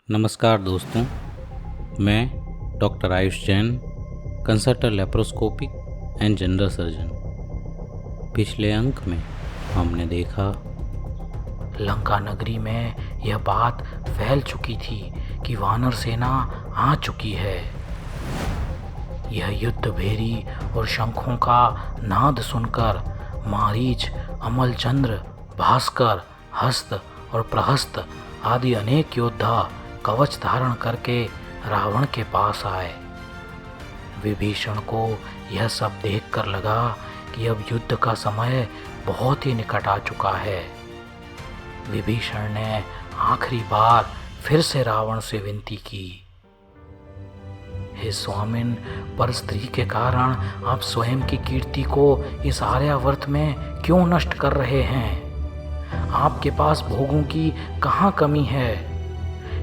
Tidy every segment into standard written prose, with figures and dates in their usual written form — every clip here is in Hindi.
नमस्कार दोस्तों, मैं doctor Ayush Jain, consultant laparoscopic and general surgeon. पिछले अंक में हमने देखा लंका नगरी में यह बात फैल चुकी थी कि वानर सेना आ चुकी है। यह युद्ध भेरी और शंखों का नाद सुनकर मारीच, अमलचंद्र, भास्कर, हस्त और प्रहस्त आदि अनेक योद्धा कवच धारण करके रावण के पास आए। विभीषण को यह सब देखकर लगा कि अब युद्ध का समय बहुत ही निकट आ चुका है। विभीषण ने आखिरी बार फिर से रावण से विनती की, हे स्वामिन, पर स्त्री के कारण आप स्वयं की कीर्ति को इस आर्यावर्त में क्यों नष्ट कर रहे हैं? आपके पास भोगों की कहाँ कमी है?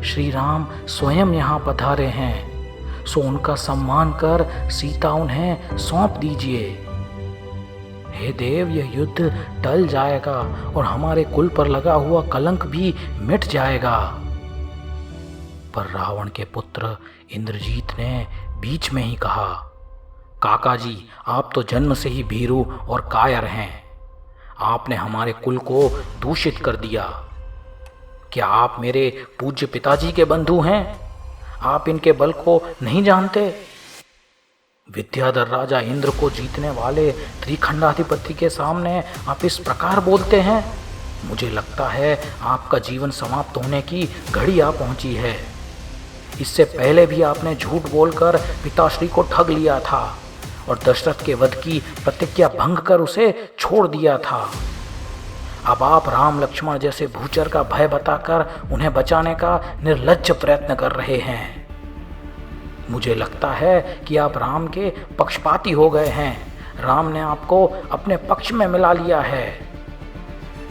श्री राम स्वयं यहाँ पधारे हैं, सो उनका सम्मान कर सीता उन्हें सौंप दीजिए। हे देव, यह युद्ध टल जाएगा और हमारे कुल पर लगा हुआ कलंक भी मिट जाएगा। पर रावण के पुत्र इंद्रजीत ने बीच में ही कहा, काका जी, आप तो जन्म से ही भीरू और कायर हैं। आपने हमारे कुल को दूषित कर दिया। क्या आप मेरे पूज्य पिताजी के बंधु हैं? आप इनके बल को नहीं जानते? विद्याधर राजा इंद्र को जीतने वाले त्रिखंडाधिपति के सामने आप इस प्रकार बोलते हैं? मुझे लगता है आपका जीवन समाप्त होने की घड़ी आ पहुंची है। इससे पहले भी आपने झूठ बोलकर पिताश्री को ठग लिया था और दशरथ के वध की प्रतिज्ञा भंग कर उसे छोड़ दिया था। अब आप राम लक्ष्मण जैसे भूचर का भय बताकर उन्हें बचाने का निर्लज्ज प्रयत्न कर रहे हैं। मुझे लगता है कि आप राम के पक्षपाती हो गए हैं। राम ने आपको अपने पक्ष में मिला लिया है,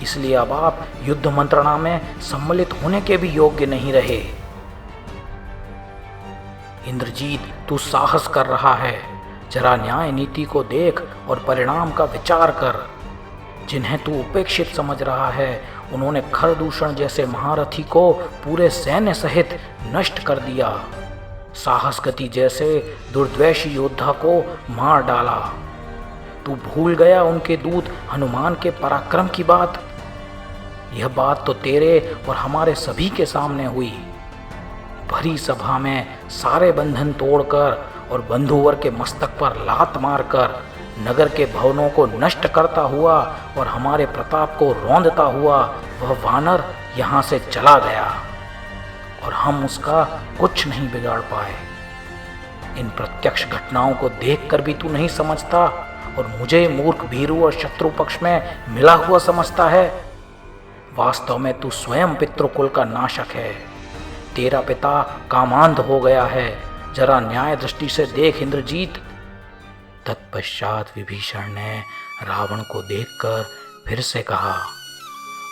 इसलिए अब आप युद्ध मंत्रणा में सम्मिलित होने के भी योग्य नहीं रहे। इंद्रजीत, तू साहस कर रहा है। जरा न्याय नीति को देख और परिणाम का विचार कर। जिन्हें तू उपेक्षित समझ रहा है, उन्होंने खरदूषण जैसे महारथी को पूरे सैन्य सहित नष्ट कर दिया। साहसगति जैसे दुर्द्वेषी योद्धा को मार डाला। तू भूल गया उनके दूत हनुमान के पराक्रम की बात? यह बात तो तेरे और हमारे सभी के सामने हुई। भरी सभा में सारे बंधन तोड़कर और बंधुवर के मस्तक पर लात मारकर नगर के भवनों को नष्ट करता हुआ और हमारे प्रताप को रौंदता हुआ वह वानर यहाँ से चला गया और हम उसका कुछ नहीं बिगाड़ पाए। इन प्रत्यक्ष घटनाओं को देखकर भी तू नहीं समझता और मुझे मूर्ख भीरू और शत्रु पक्ष में मिला हुआ समझता है। वास्तव में तू स्वयं पितृकुल का नाशक है। तेरा पिता कामांध हो गया है। जरा न्याय दृष्टि से देख इंद्रजीत। तत्पश्चात विभीषण ने रावण को देखकर फिर से कहा,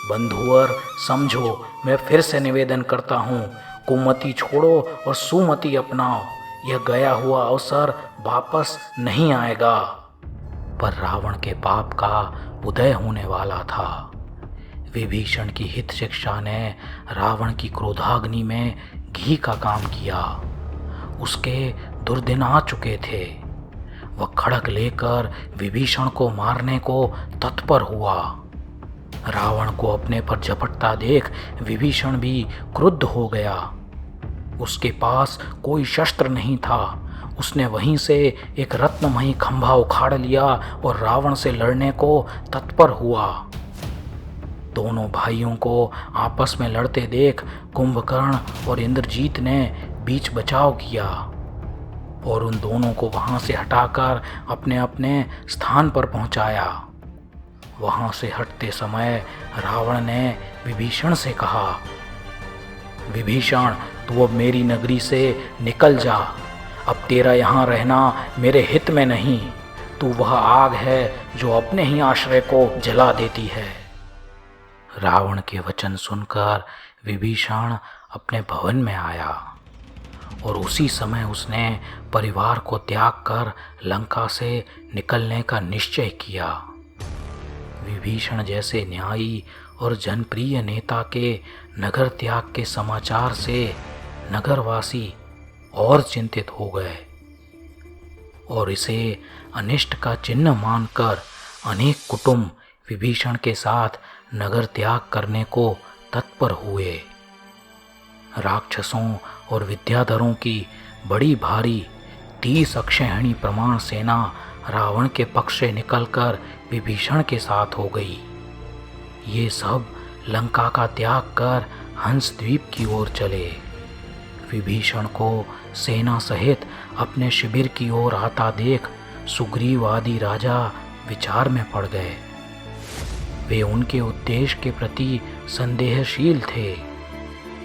बंधुवर समझो, मैं फिर से निवेदन करता हूँ, कुमति छोड़ो और सुमति अपनाओ। यह गया हुआ अवसर वापस नहीं आएगा। पर रावण के पाप का उदय होने वाला था। विभीषण की हित शिक्षा ने रावण की क्रोधाग्नि में घी का काम किया। उसके दुर्दिन आ चुके थे। वह खड़ग लेकर विभीषण को मारने को तत्पर हुआ। रावण को अपने पर झपटता देख विभीषण भी क्रुद्ध हो गया। उसके पास कोई शस्त्र नहीं था। उसने वहीं से एक रत्नमयी खंभा उखाड़ लिया और रावण से लड़ने को तत्पर हुआ। दोनों भाइयों को आपस में लड़ते देख कुंभकर्ण और इंद्रजीत ने बीच बचाव किया और उन दोनों को वहां से हटाकर अपने अपने स्थान पर पहुंचाया। वहां से हटते समय रावण ने विभीषण से कहा, विभीषण, तू अब मेरी नगरी से निकल जा। अब तेरा यहाँ रहना मेरे हित में नहीं। तू वह आग है जो अपने ही आश्रय को जला देती है। रावण के वचन सुनकर विभीषण अपने भवन में आया और उसी समय उसने परिवार को त्याग कर लंका से निकलने का निश्चय किया। विभीषण जैसे न्यायी और जनप्रिय नेता के नगर त्याग के समाचार से नगरवासी और चिंतित हो गए और इसे अनिष्ट का चिन्ह मानकर अनेक कुटुंब विभीषण के साथ नगर त्याग करने को तत्पर हुए। राक्षसों और विद्याधरों की बड़ी भारी 30 अक्षौहिणी प्रमाण सेना रावण के पक्ष से निकलकर विभीषण के साथ हो गई। ये सब लंका का त्याग कर हंस द्वीप की ओर चले। विभीषण को सेना सहित अपने शिविर की ओर आता देख सुग्रीव आदि राजा विचार में पड़ गए। वे उनके उद्देश्य के प्रति संदेहशील थे।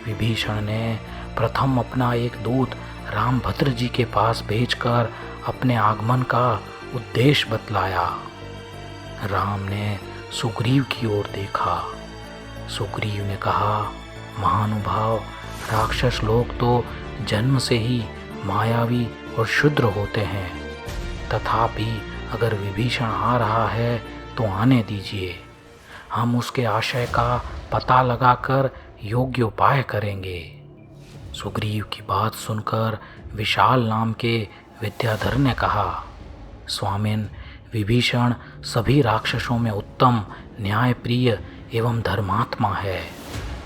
विभीषण ने प्रथम अपना एक दूत रामभद्र जी के पास भेजकर अपने आगमन का उद्देश्य बतलाया। राम ने सुग्रीव की ओर देखा। सुग्रीव ने कहा, महानुभाव, राक्षस लोग तो जन्म से ही मायावी और क्षुद्र होते हैं, तथापि अगर विभीषण आ रहा है तो आने दीजिए। हम उसके आशय का पता लगाकर योग्य उपाय करेंगे। सुग्रीव की बात सुनकर विशाल नाम के विद्याधर ने कहा, स्वामिन, विभीषण सभी राक्षसों में उत्तम, न्यायप्रिय एवं धर्मात्मा है।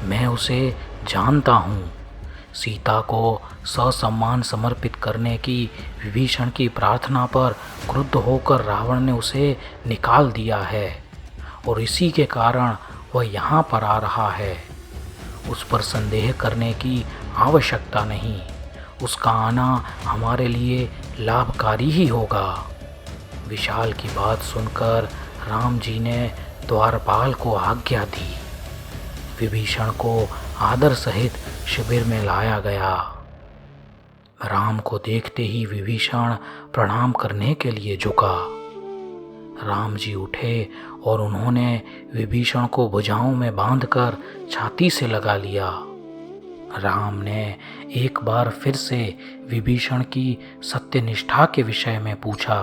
मैं उसे जानता हूँ। सीता को ससम्मान समर्पित करने की विभीषण की प्रार्थना पर क्रुद्ध होकर रावण ने उसे निकाल दिया है और इसी के कारण वह यहाँ पर आ रहा है। उस पर संदेह करने की आवश्यकता नहीं। उसका आना हमारे लिए लाभकारी ही होगा। विशाल की बात सुनकर राम जी ने द्वारपाल को आज्ञा दी। विभीषण को आदर सहित शिविर में लाया गया। राम को देखते ही विभीषण प्रणाम करने के लिए झुका। राम जी उठे और उन्होंने विभीषण को भुजाओं में बांधकर छाती से लगा लिया। राम ने एक बार फिर से विभीषण की सत्यनिष्ठा के विषय में पूछा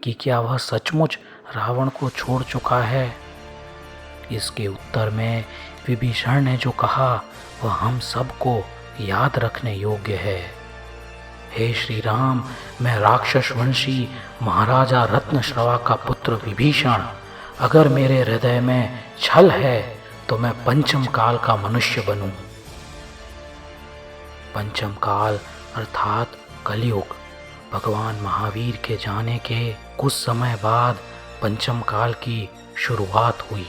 कि क्या वह सचमुच रावण को छोड़ चुका है। इसके उत्तर में विभीषण ने जो कहा वह हम सबको याद रखने योग्य है। हे श्री राम, मैं राक्षस वंशी महाराजा रत्नश्रवा का पुत्र विभीषण, अगर मेरे हृदय में छल है तो मैं पंचम काल का मनुष्य बनूं। पंचम काल अर्थात कलयुग भगवान महावीर के जाने के कुछ समय बाद पंचम काल की शुरुआत हुई।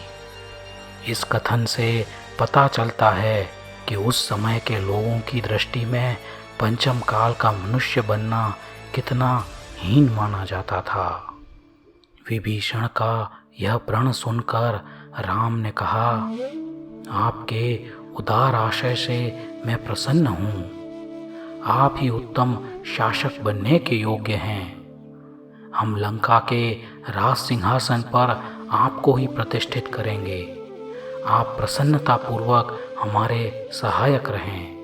इस कथन से पता चलता है कि उस समय के लोगों की दृष्टि में पंचम काल का मनुष्य बनना कितना हीन माना जाता था। विभीषण का यह प्रण सुनकर राम ने कहा, आपके उदार आशय से मैं प्रसन्न हूँ। आप ही उत्तम शासक बनने के योग्य हैं। हम लंका के राज सिंहासन पर आपको ही प्रतिष्ठित करेंगे। आप प्रसन्नतापूर्वक हमारे सहायक रहें।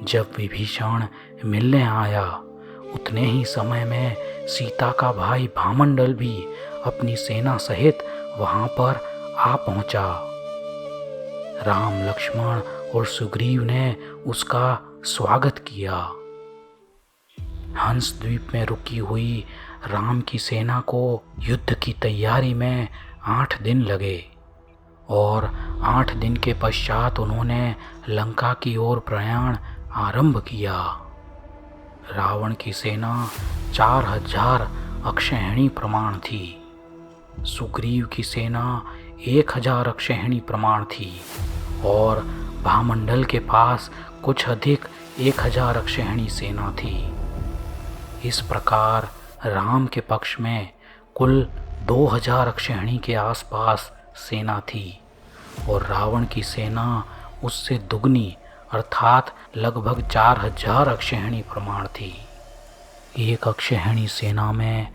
जब विभीषण मिलने आया उतने ही समय में सीता का भाई भामंडल भी अपनी सेना सहित वहां पर आ पहुंचा। राम, लक्ष्मण और सुग्रीव ने उसका स्वागत किया। हंस द्वीप में रुकी हुई राम की सेना को युद्ध की तैयारी में 8 दिन लगे और 8 दिन के पश्चात उन्होंने लंका की ओर प्रयाण आरंभ किया। रावण की सेना 4000 अक्षौहिणी प्रमाण थी। सुग्रीव की सेना 1000 अक्षौहिणी प्रमाण थी और भामंडल के पास कुछ अधिक 1000 अक्षौहिणी सेना थी। इस प्रकार राम के पक्ष में कुल 2000 अक्षौहिणी के आसपास सेना थी और रावण की सेना उससे दुगनी अर्थात लगभग 4000 अक्षौहिणी प्रमाण थी। एक अक्षौहिणी सेना में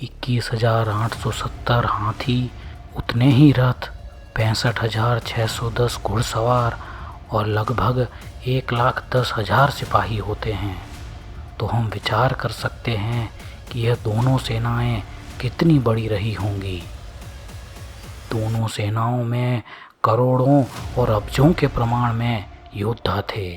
21,870 हाथी, उतने ही रथ, 65,610 घुड़सवार और लगभग 1,10,000 सिपाही होते हैं। तो हम विचार कर सकते हैं कि यह दोनों सेनाएं कितनी बड़ी रही होंगी। दोनों सेनाओं में करोड़ों और अब्जों के प्रमाण में योद्धा थे।